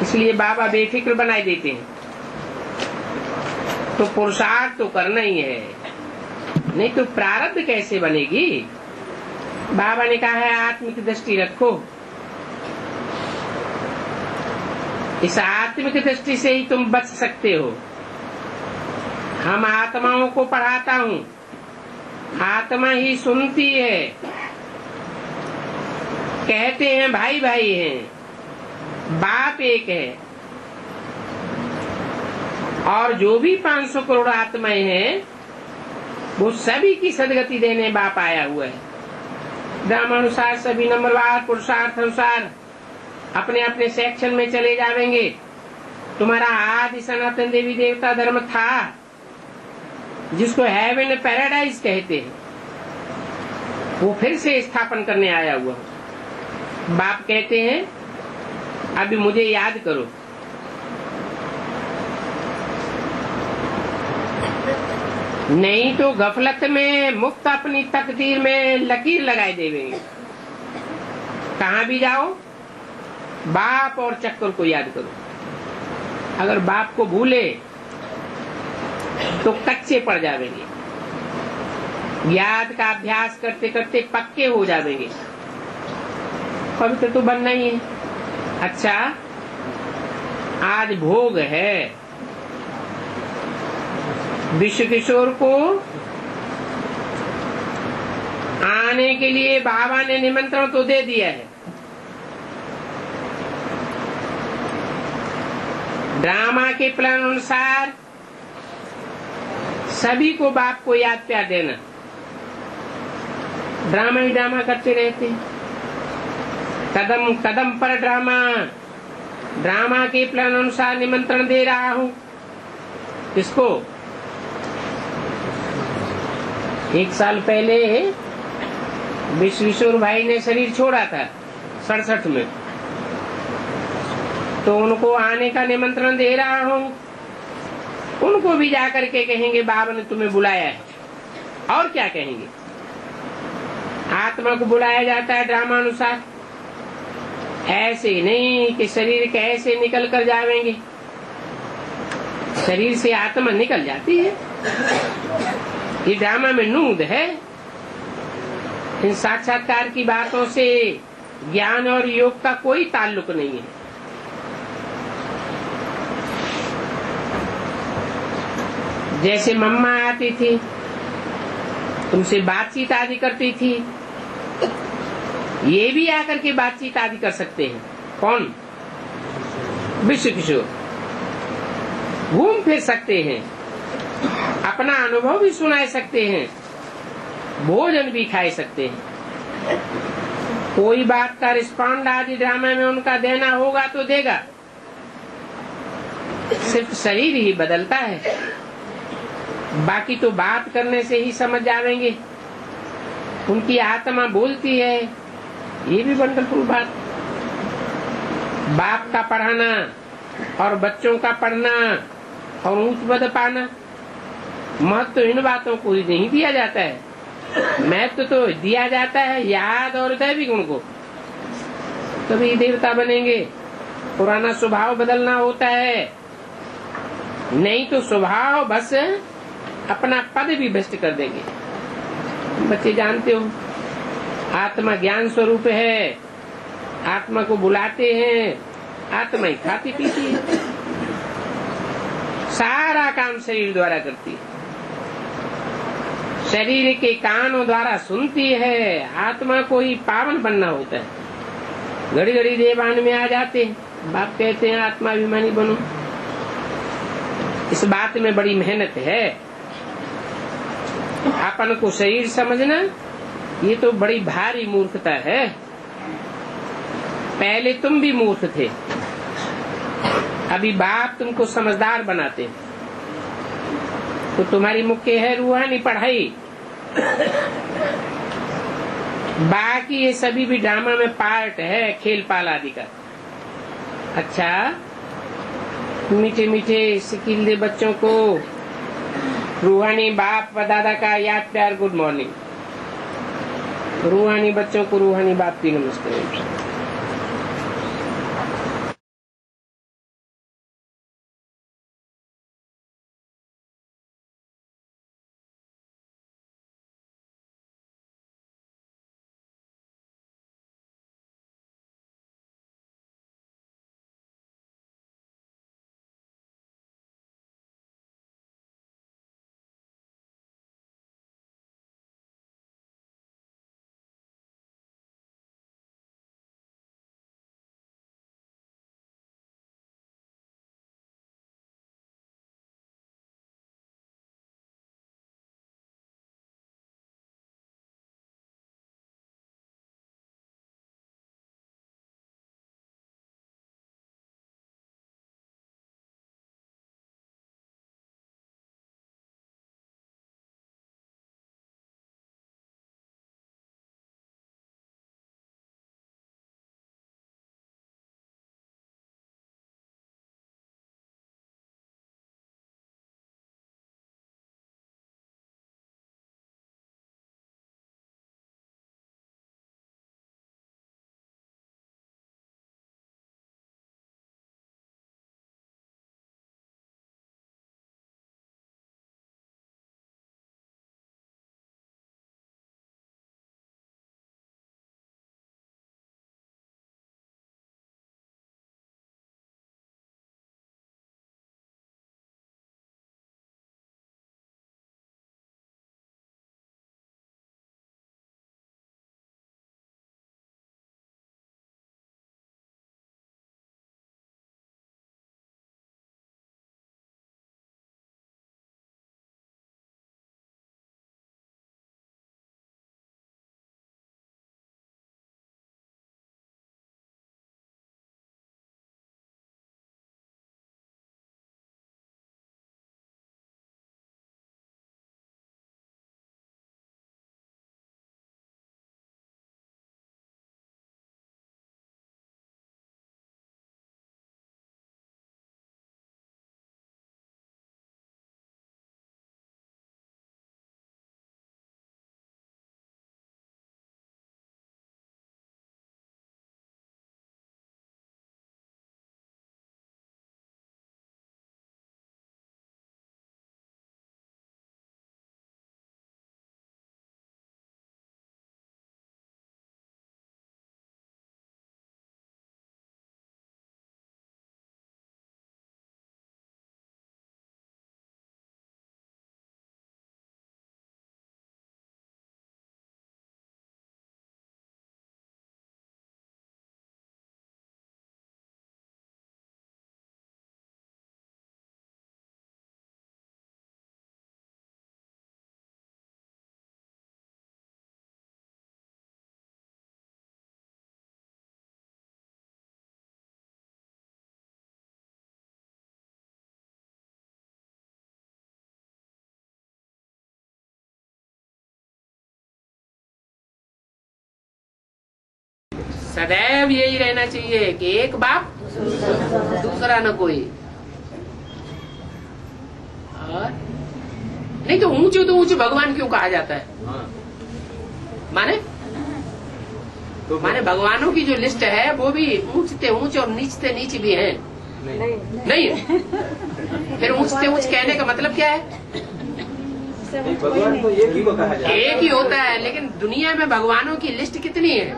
इसलिए बाबा बेफिक्र बनाए देते हैं। तो पुरुषार्थ तो करना ही है, नहीं तो प्रारब्ध कैसे बनेगी। बाबा ने कहा है आत्मिक दृष्टि रखो। इस आत्मिक दृष्टि से ही तुम बच सकते हो। हम आत्माओं को पढ़ाता हूँ, आत्मा ही सुनती है। कहते हैं भाई भाई हैं, बाप एक है, और जो भी 500 करोड़ आत्माएं हैं वो सभी की सदगति देने बाप आया हुआ है। ड्रामानुसार सभी नंबरवार पुरुषार्थ अनुसार अपने अपने सेक्शन में चले जाएंगे। तुम्हारा आदि सनातन देवी देवता धर्म था, जिसको हेवन पैराडाइज कहते हैं, वो फिर से स्थापन करने आया हुआ। बाप कहते हैं अभी मुझे याद करो। नहीं तो गफलत में मुक्त अपनी तकदीर में लकीर लगाए देवेंगे। कहाँ भी जाओ बाप और चक्कर को याद करो। अगर बाप को भूले तो कच्चे पड़ जाएंगे। याद का अभ्यास करते करते पक्के हो जाएंगे। पवित्र तो बनना ही है। अच्छा, आज भोग है। विश्व किशोर को आने के लिए बाबा ने निमंत्रण तो दे दिया है। ड्रामा के प्लान अनुसार सभी को बाप को याद प्यार देना। ड्रामा ही ड्रामा करते रहते हैं, कदम कदम पर ड्रामा। ड्रामा के प्लान अनुसार निमंत्रण दे रहा हूँ। किसको? 1 साल पहले विश्वेश्वर भाई ने शरीर छोड़ा था 67 में, तो उनको आने का निमंत्रण दे रहा हूँ। उनको भी जाकर के कहेंगे बाबा ने तुम्हें बुलाया है। और क्या कहेंगे? आत्मा को बुलाया जाता है ड्रामा अनुसार। ऐसे नहीं कि शरीर के ऐसे निकल कर जाएंगे। शरीर से आत्मा निकल जाती है। ये ड्रामा में नूद है। इन साक्षात्कार की बातों से ज्ञान और योग का कोई ताल्लुक नहीं है। जैसे मम्मा आती थी, तुमसे बातचीत आदि करती थी, ये भी आकर के बातचीत आदि कर सकते हैं। कौन? विश्व किशोर। घूम फिर सकते हैं, अपना अनुभव भी सुना सकते हैं, भोजन भी खा सकते हैं। कोई बात का रिस्पॉन्ड आदि ड्रामा में उनका देना होगा तो देगा। सिर्फ शरीर ही बदलता है, बाकी तो बात करने से ही समझ जाएंगे। उनकी आत्मा बोलती है, ये भी वंडरफुल बात। बाप का पढ़ाना और बच्चों का पढ़ना और ऊंच पद पाना, महत्व इन बातों को ही नहीं दिया जाता है। महत्व तो दिया जाता है याद और दैवी गुण को। तभी देवता बनेंगे। पुराना स्वभाव बदलना होता है, नहीं तो स्वभाव बस अपना पद भी भ्रष्ट कर देंगे। बच्चे जानते हो, आत्मा ज्ञान स्वरूप है। आत्मा को बुलाते हैं, आत्मा ही खाती पीती है, सारा काम शरीर द्वारा करती है। शरीर के कानों द्वारा सुनती है। आत्मा को ही पावन बनना होता है। घड़ी घड़ी देवान में आ जाते हैं। बाप कहते हैं आत्माभिमानी बनो। इस बात में बड़ी मेहनत है। अपन को शरीर समझना ये तो बड़ी भारी मूर्खता है। पहले तुम भी मूर्ख थे, अभी बाप तुमको समझदार बनाते। तो तुम्हारी मुख्य है रूहानी पढ़ाई। बाकी ये सभी भी ड्रामा में पार्ट है, खेल पाल आदि का। अच्छा, मीठे मीठे सिकिल दे बच्चों को रूहानी बाप व दादा का याद प्यार गुड मॉर्निंग। रूहानी बच्चों को रूहानी बाप की नमस्ते। सदैव यही रहना चाहिए कि एक बाप दूसरा न कोई। और नहीं तो ऊंच भगवान क्यों कहा जाता है? माने भगवानों की जो लिस्ट है वो भी ऊंचते ऊंच और नीचते नीच भी है। नहीं फिर ऊंचते ऊंच कहने का मतलब क्या है?
भगवान तो एक ही को कहा जाता है।
एक ही होता है, लेकिन दुनिया में भगवानों की लिस्ट कितनी है?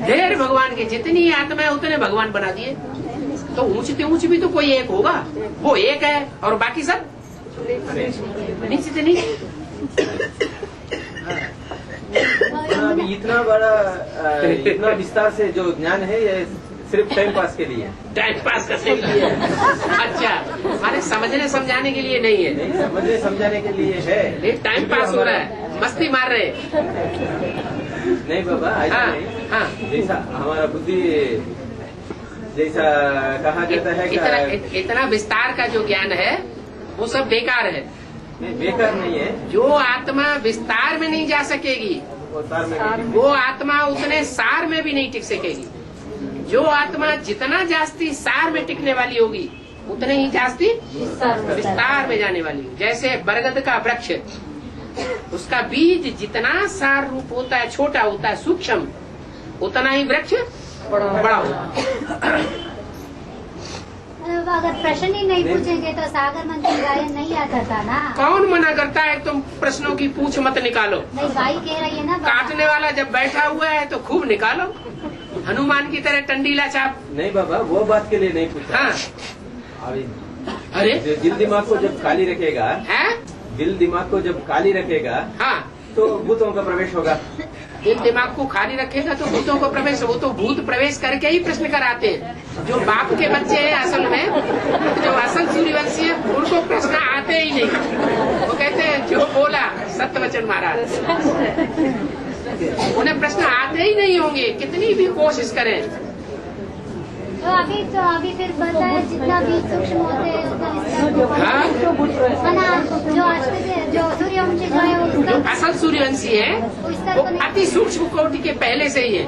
ढेर भगवान के, जितनी आत्मा है उतने भगवान बना दिए। तो ऊंचते ऊंच भी तो कोई एक होगा, वो एक है और बाकी सब नीचे नीचे।
अभी इतना बड़ा इतना विस्तार से जो ज्ञान है ये सिर्फ टाइम पास के लिए।
टाइम पास करने के लिए? अच्छा, माने समझने समझाने के लिए नहीं है?
नहीं, समझने समझाने के लिए है।
टाइम पास हो रहा है, मस्ती मार रहे।
नहीं बाबा, ऐसा नहीं। जैसा हमारा बुद्धि जैसा कहा जाता है
इतना विस्तार का जो ज्ञान है वो सब बेकार है।
नहीं, बेकार नहीं है।
जो आत्मा विस्तार में नहीं जा सकेगी वो आत्मा उतने सार में भी नहीं टिक सकेगी। जो आत्मा जितना जास्ती सार में टिकने वाली होगी उतने ही जास्ती विस्तार में जाने वाली होगी। जैसे बरगद का वृक्ष, उसका बीज जितना सार रूप होता है, छोटा होता है, सूक्ष्म, उतना ही वृक्ष बड़ा होता है।
अगर प्रश्न ही नहीं पूछेंगे तो सागर मंथन गायन नहीं आता था ना।
कौन मना करता है तुम प्रश्नों की पूछ मत निकालो?
नहीं, भाई कह रही है ना।
काटने वाला जब बैठा हुआ है तो खूब निकालो, हनुमान की तरह टंडीला चाप।
नहीं बाबा, वो बात के लिए नहीं पूछा।
हाँ।
अरे दिल दिमाग को जब खाली रखेगा
है,
दिल दिमाग को जब खाली रखेगा
हाँ,
तो भूतों का प्रवेश होगा।
दिल दिमाग को खाली रखेगा तो भूतों को प्रवेश, वो तो भूत प्रवेश करके ही प्रश्न कराते हैं। जो बाप के बच्चे हैं असल में, जो असल सूर्यवंशी है, उनको प्रश्न आते ही नहीं। वो कहते हैं जो बोला सत्यवचन महाराज, उन्हें प्रश्न आते ही नहीं होंगे कितनी भी कोशिश करें।
तो अभी फिर बताया जितना भी सूक्ष्म होते हैं उतना जो सूर्यवंशी जो है उसका
असल सूर्यवंशी है वो अति सूक्ष्म कोटि के पहले से ही है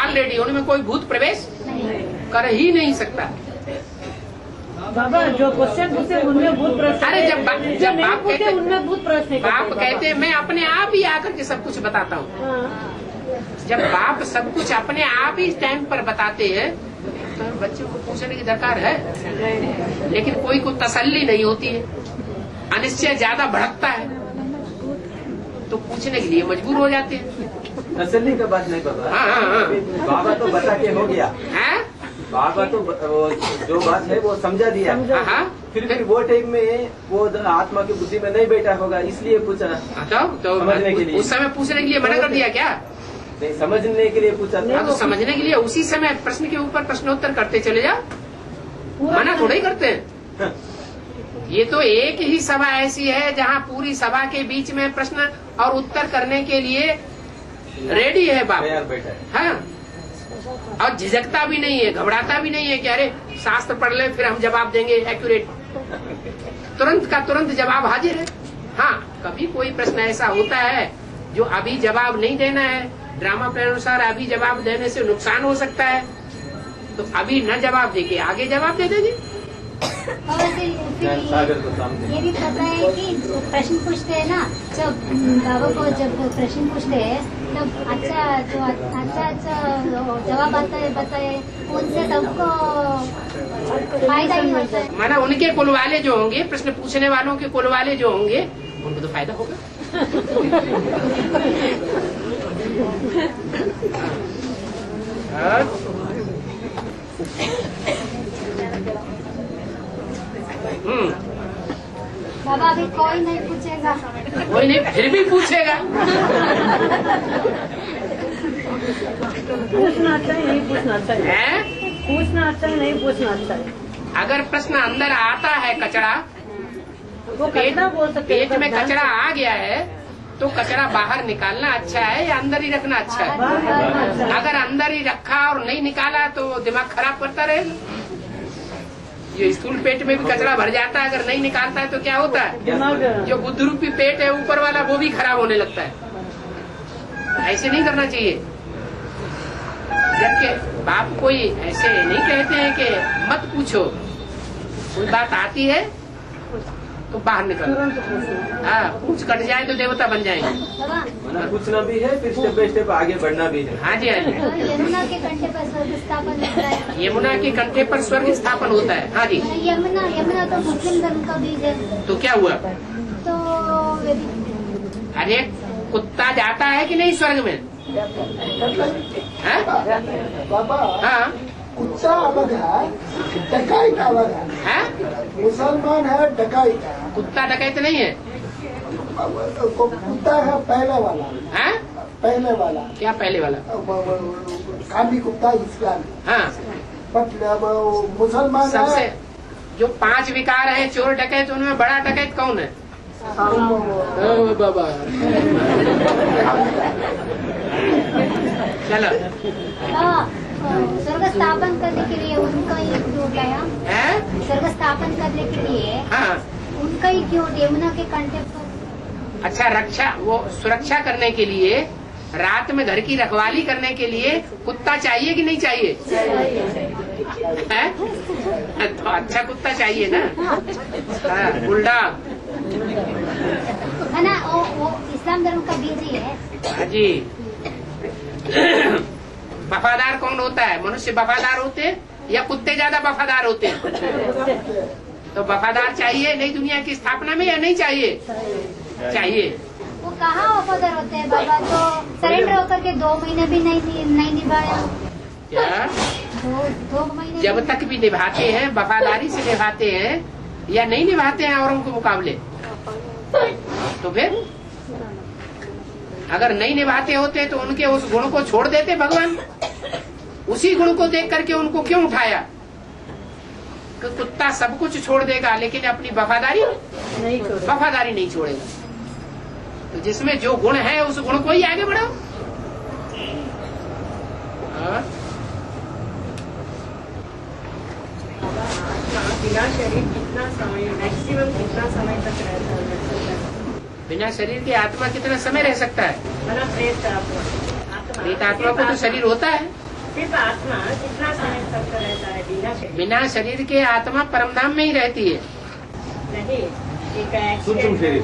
ऑलरेडी, उनमें कोई भूत प्रवेश कर ही नहीं सकता।
बाबा जो क्वेश्चन पूछे उनमें भूत प्रश्न,
अरे जब बाप कहते
उनमें भूत प्रश्न,
बाप कहते मैं अपने आप ही आकर के सब कुछ बताता हूँ। जब बाप सब कुछ अपने आप ही टाइम पर बताते हैं तो बच्चों को पूछने की दरकार है, लेकिन कोई को तसल्ली नहीं होती है, अनिश्चय ज्यादा भड़कता है तो पूछने के लिए मजबूर हो जाते हैं।
तसल्ली का बात नहीं बाबा।
हाँ।
बाबा तो बता के हो गया है। बाबा तो जो बात है वो समझा दिया। फिर वो टाइम में वो आत्मा की बुद्धि में नहीं बैठा होगा, इसलिए पूछा।
तो
समझने के लिए,
उस समय पूछने के लिए मना कर दिया क्या?
नहीं, समझने के लिए पूछा था।
तो समझने के लिए उसी समय प्रश्न के ऊपर प्रश्नोत्तर करते चले जाओ, मना थोड़ा ही करते हैं। ये तो एक ही सभा ऐसी है जहाँ पूरी सभा के बीच में प्रश्न और उत्तर करने के लिए रेडी है बाप,
बैठा है।
हाँ, और झिझकता भी नहीं है, घबराता भी नहीं है कि अरे शास्त्र पढ़ ले फिर हम जवाब देंगे एक्यूरेट, तुरंत का तुरंत जवाब हाजिर है। हाँ, कभी कोई प्रश्न ऐसा होता है जो अभी जवाब नहीं देना है, ड्रामा के अनुसार अभी जवाब देने से नुकसान हो सकता है, तो अभी न जवाब देके आगे जवाब दे देंगे।
और ये भी पता है कि प्रश्न पूछते हैं ना, जब बाबा को जब प्रश्न पूछते हैं तब अच्छा जवाब आता है, बताए उनसे सबको फायदा ही होता है।
माना उनके कुल वाले जो होंगे, प्रश्न पूछने वालों के कुल वाले जो होंगे उनको तो फायदा होगा।
बाबा अभी कोई नहीं पूछेगा,
कोई नहीं, फिर भी पूछेगा।
पूछना अच्छा है, नहीं पूछना चाहिए।
है?
पूछना अच्छा है, नहीं पूछना चाहिए।
अगर प्रश्न अंदर आता है, कचरा
वो कचरा बोल सकते हैं।
पेट में कचरा आ गया है तो कचरा बाहर निकालना अच्छा है या अंदर ही रखना अच्छा है? अगर अंदर ही रखा और नहीं निकाला तो दिमाग खराब करता रहेगा। ये स्थूल पेट में भी कचरा भर जाता है, अगर नहीं निकालता है तो क्या होता है? जो बुद्ध रूपी पेट है ऊपर वाला वो भी खराब होने लगता है। ऐसे नहीं करना चाहिए। जबकि बाप कोई ऐसे नहीं कहते हैं कि मत पूछो, कोई बात आती है तो बाहर निकल। हाँ, पूछ कट जाए तो देवता बन जाएंगे।
मना पूछना भी है, फिर स्टेप बाय स्टेप आगे बढ़ना भी है।
हाँ जी, हाँ जी।
यमुना के कंठे पर स्वर्ग स्थापन होता है।
यमुना के कंठे पर स्वर्ग स्थापन होता है। हाँ जी।
यमुना तो मुस्लिम धर्म का बीज है।
तो क्या हुआ?
तो
अरे कुत्ता जाता है कि नहीं स्वर्ग में? हाँ? हाँ?
कुत्ता अलग है, डकैत अलग है।
हाँ?
मुसलमान है, डकैत है।
कुत्ता डकैत नहीं है।
कुत्ता है पहले वाला।
हाँ?
पहले वाला
क्या पहले वाला?
काली कुत्ता इस्लाम।
हाँ।
बट मुसलमान
सबसे
है।
जो 5 विकार हैं चोर डकैत, उनमें बड़ा डकैत कौन है? ओ बाबा। चलो।
स्वर्ग स्थापन करने के लिए उनका ही क्यों उठाया? स्वर्ग स्थापन करने के लिए
हाँ,
उनका ही क्यों यमुना के कंठे पर?
अच्छा, रक्षा, वो सुरक्षा करने के लिए, रात में घर की रखवाली करने के लिए कुत्ता चाहिए कि नहीं चाहिए? है? तो अच्छा कुत्ता चाहिए ना। हाँ, बुलडॉग
है ना, वो इस्लाम धर्म का बीज ही है।
हाँ जी। वफादार कौन होता है? मनुष्य वफादार होते हैं या कुत्ते ज्यादा वफादार होते हैं? तो वफादार चाहिए नई दुनिया की स्थापना में या नहीं चाहिए? चाहिए।
वो कहाँ वफादार होते हैं बाबा? तो सरेंडर होकर के 2 महीने भी नहीं निभाया।
क्या?
2 महीने
जब तक भी निभाते हैं, वफादारी से निभाते हैं या नहीं निभाते हैं औरों के मुकाबले? तो फिर अगर नहीं निभाते होते तो उनके उस गुण को छोड़ देते भगवान। उसी गुण को देख करके उनको क्यों उठाया? कि कुत्ता सब कुछ छोड़ देगा लेकिन अपनी वफादारी नहीं छोड़ेगा। तो जिसमें जो गुण है उस गुण को ही आगे बढ़ाओ।
बिना शरीर कितना समय, मैक्सिमम कितना समय तक रहता है?
बिना शरीर के आत्मा कितना समय रह सकता है?
प्रेत
आत्मा को तो शरीर होता है।
सिर्फ आत्मा कितना समय तक रहता है बिना शरीर?
बिना शरीर के आत्मा परमधाम में ही रहती है।
नहीं,
सूक्ष्म शरीर।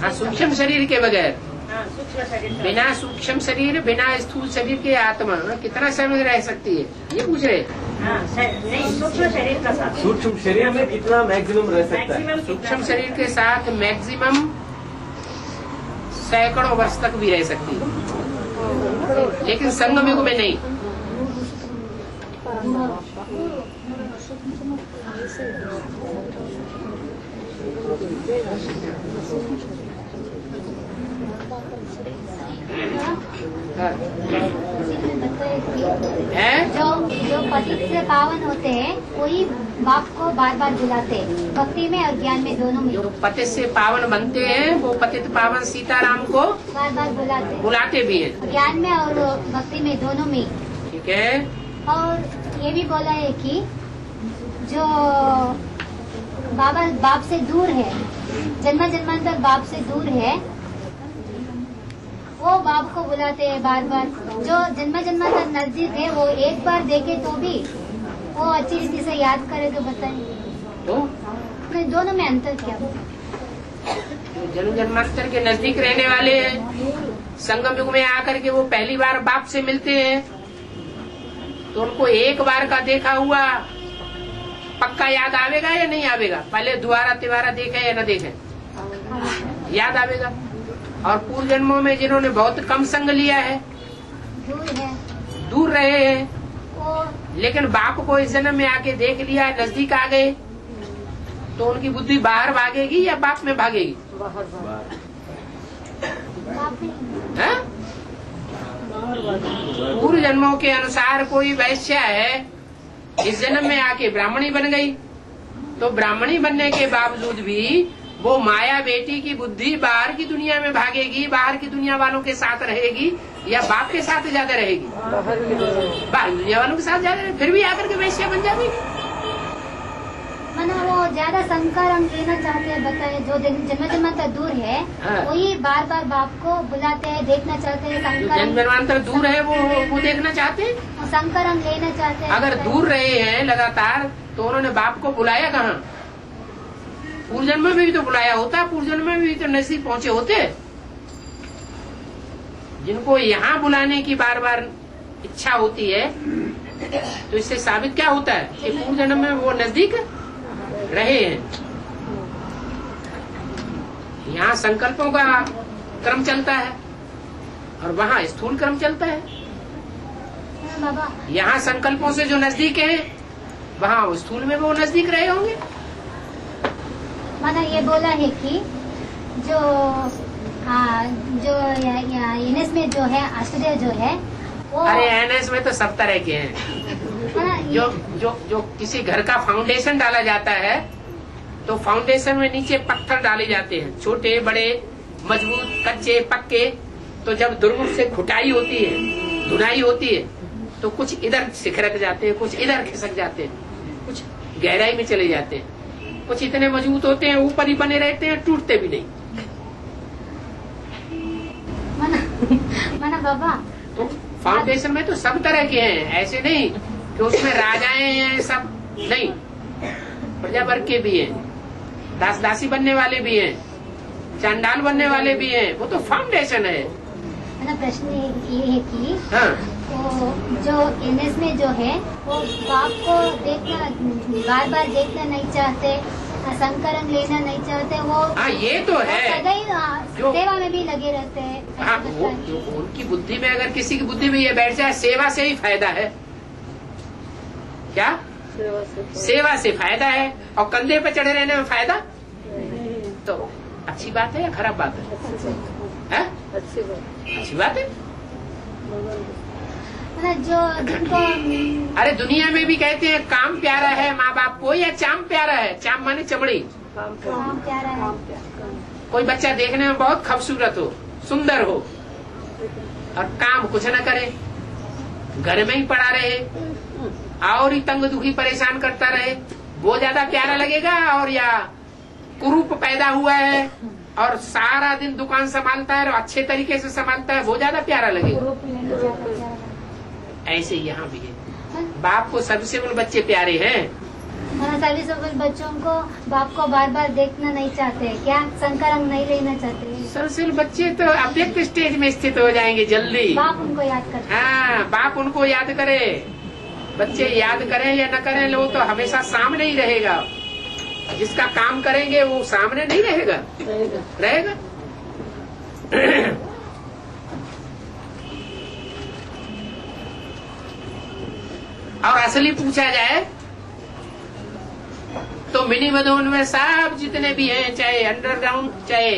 हाँ, सूक्ष्म शरीर के बगैर।
सूक्ष्म शरीर,
बिना सूक्ष्म शरीर, बिना स्थूल शरीर के आत्मा कितना समय रह सकती है, ये पूछ रहे?
नहीं, सूक्ष्म शरीर का साथ।
सूक्ष्म शरीर में कितना मैक्सिमम रह सकता है?
सूक्ष्म शरीर के साथ मैक्सिमम सैकड़ों वर्ष तक भी रह सकती है, लेकिन संगम युग में नहीं। है?
जो पतित से पावन होते हैं वही बाप को बार बार बुलाते हैं, भक्ति में और ज्ञान में दोनों में।
जो पतित से पावन बनते हैं वो पतित पावन सीताराम को
बार बार
बुलाते भी हैं,
ज्ञान में और भक्ति में दोनों में।
ठीक है।
और ये भी बोला है कि जो बाप से दूर है, जन्म जन्मांतर बाप से दूर है, वो बाप को बुलाते हैं बार बार। जो जन्म जन्मांतर नजदीक है वो एक बार देखे तो भी वो अच्छी रीति से याद करे तो बताइए,
तो
दोनों में अंतर क्या?
जन्म जन्मांतर के नजदीक रहने वाले संगम युग में आकर के वो पहली बार बाप से मिलते हैं, तो उनको एक बार का देखा हुआ पक्का याद आवेगा या नहीं आवेगा? पहले दोबारा तिबारा देखे या न देखे, याद आवेगा। और पूर्व जन्मों में जिन्होंने बहुत कम संग लिया है, दूर रहे हैं, लेकिन बाप को इस जन्म में आके देख लिया, नजदीक आ गए, तो उनकी बुद्धि बाहर भागेगी या बाप में भागेगी? है? पूर्व जन्मों के अनुसार कोई वैश्य है, इस जन्म में आके ब्राह्मणी बन गई, तो ब्राह्मणी बनने के बावजूद भी वो माया बेटी की बुद्धि बाहर की दुनिया में भागेगी, बाहर की दुनिया वालों के साथ रहेगी या बाप के साथ ज्यादा रहेगी? बाहर दुनिया वालों के साथ ज्यादा रहेगी, फिर भी आकर के वैश्य बन जाएगी।
मना वो ज्यादा संस्कार हम लेना चाहते हैं, बताए जो जन्म जन्मांतर दूर है
हाँ।
वही बार बार बाप को बुलाते हैं, देखना चाहते हैं। संस्कार
जन्म जन्मांतर दूर है वो देखना चाहते हैं।
संस्कार हम लेना चाहते हैं।
अगर दूर रहे हैं लगातार तो उन्होंने बाप को बुलाया कहाँ? पूर्व जन्म में भी तो बुलाया होता, पूर्व जन्म में भी तो नजदीक पहुंचे होते। जिनको यहाँ बुलाने की बार बार इच्छा होती है तो इससे साबित क्या होता है कि पूर्व जन्म में वो नजदीक रहे हैं। यहाँ संकल्पों का क्रम चलता है और वहाँ स्थूल क्रम चलता है।
बाबा
यहाँ संकल्पों से जो नजदीक है वहाँ स्थूल में वो नजदीक रहे होंगे।
मैंने ये बोला है कि जो एनएस में जो है आश्चर्य जो है वो,
अरे एनएस में तो सब तरह के हैं। जो जो जो किसी घर का फाउंडेशन डाला जाता है तो फाउंडेशन में नीचे पत्थर डाले जाते हैं, छोटे बड़े मजबूत कच्चे पक्के। तो जब दुर्मुख से खुटाई होती है, धुनाई होती है तो कुछ इधर सिखरक जाते हैं, कुछ इधर खिसक जाते हैं, कुछ गहराई में चले जाते हैं, कुछ इतने मजबूत होते हैं ऊपर ही बने रहते हैं, टूटते भी नहीं।
मना बाबा
तो फाउंडेशन में तो सब तरह के हैं, ऐसे नहीं कि उसमें राजाएं हैं, सब नहीं। प्रजा वर्ग के भी हैं, दास दासी बनने वाले भी हैं, चांडाल बनने वाले भी हैं। वो तो फाउंडेशन है।
मेरा प्रश्न ये है कि
हाँ
वो जो एनएस में जो है वो बाप को देखना बार बार देखना नहीं चाहते, संकरण लेना नहीं चाहते। वो
हाँ ये तो है।
सदैव
जो-
सेवा में भी लगे रहते हैं।
हाँ वो उनकी बुद्धि में, अगर किसी की बुद्धि में ये बैठ जाए सेवा से ही फायदा है। क्या सेवा से फायदा है और कंधे पे चढ़े रहने में फायदा? तो अच्छी बात है या खराब बात है? अच्छी बात है।
जो जिनको
अरे दुनिया में भी कहते हैं काम प्यारा है माँ बाप को या चाम प्यारा है। चाम माने चमड़ी।
काम प्यारा है।
कोई बच्चा देखने में बहुत खूबसूरत हो, सुंदर हो और काम कुछ न करे, घर में ही पड़ा रहे और ही तंग दुखी परेशान करता रहे, वो ज्यादा प्यारा लगेगा? और या कुरूप पैदा हुआ है और सारा दिन दुकान संभालता है और अच्छे तरीके से संभालता है, वो ज्यादा प्यारा लगेगा? ऐसे यहाँ भी है। बाप को सबसे बड़े बच्चे प्यारे हैं।
सभी सब बच्चों को बाप को बार बार देखना नहीं चाहते, क्या संकरण नहीं लेना चाहते।
सबसे बच्चे तो अव्यक्त स्टेज में स्थित हो जाएंगे जल्दी।
बाप उनको याद करते।
हाँ बाप उनको याद करे। बच्चे याद करें या न करें, वो तो हमेशा सामने ही रहेगा। जिसका काम करेंगे वो सामने नहीं रहेगा, रहेगा। और असली पूछा जाए तो मिनी मधुबन में सब जितने भी हैं, चाहे अंडरग्राउंड, चाहे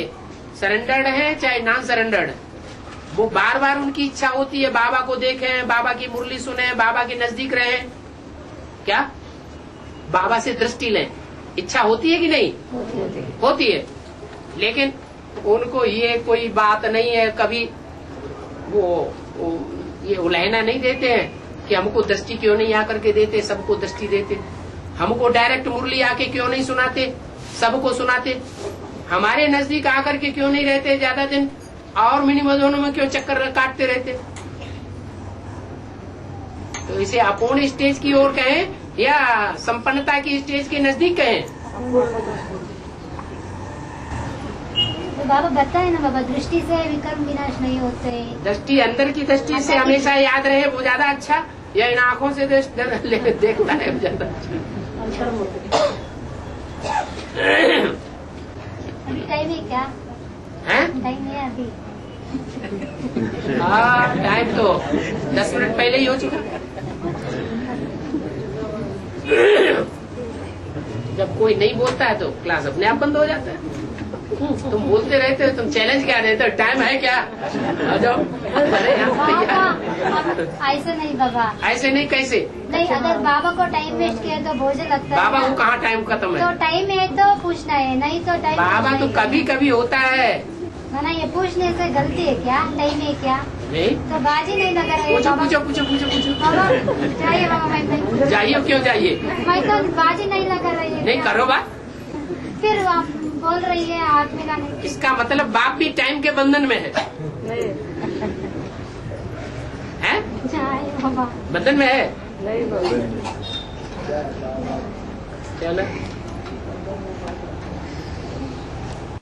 सरेंडर्ड हैं, चाहे नॉन सरेंडर्ड, वो बार बार उनकी इच्छा होती है बाबा को देखें, बाबा की मुरली सुने, बाबा के नजदीक रहें। क्या बाबा से दृष्टि लें, इच्छा होती है कि नहीं? होती है। लेकिन उनको ये कोई बात नहीं है, कभी वो ये उलहना नहीं देते हैं कि हमको दृष्टि क्यों नहीं आकर के देते, सबको दृष्टि देते। हमको डायरेक्ट मुरली आके क्यों नहीं सुनाते, सबको सुनाते। हमारे नजदीक आकर के क्यों नहीं रहते ज्यादा दिन, और मिनी मधुबन में क्यों चक्कर काटते रहते? तो इसे अपूर्ण स्टेज की ओर कहें या संपन्नता की स्टेज के नजदीक कहें?
तो बाबा बताए ना बाबा, दृष्टि से विकर्म विनाश नहीं होते।
दृष्टि अंदर की दृष्टि से हमेशा याद रहे, वो ज्यादा अच्छा, या इन आँखों से देखता है वो ज्यादा अच्छा?
अभी टाइम है क्या?
है
टाइम है अभी?
हाँ टाइम तो 10 मिनट पहले ही हो चुका। जब कोई नहीं बोलता है तो क्लास अपने आप बंद हो जाता है। तुम बोलते रहते हो, तुम चैलेंज क्या देते हो, टाइम है क्या, आ जाओ। अरे
ऐसे नहीं बाबा,
ऐसे नहीं, कैसे
नहीं, अगर बाबा को टाइम वेस्ट किया तो बोझ लगता है।
बाबा को कहाँ टाइम खत्म
तो
है?
टाइम है तो पूछना है, नहीं तो टाइम
बाबा तो कभी कभी होता है
ना, ये पूछने से गलती है क्या? टाइम है क्या?
नहीं।
तो बाजी नहीं लगा रही है
पूछो
बाबा।
पूछो पूछो पूछो पूछो।
बाबा चाहिए बाबा, मैं
जाइए, क्यों जाइए?
मैं तो बाजी नहीं लगा रही है।
नहीं करो बात,
फिर आप बोल रही है आत्मिक आने की।
इसका मतलब बाप भी टाइम के बंधन में है
बाबा
बंधन में है
नहीं बाबा
चलो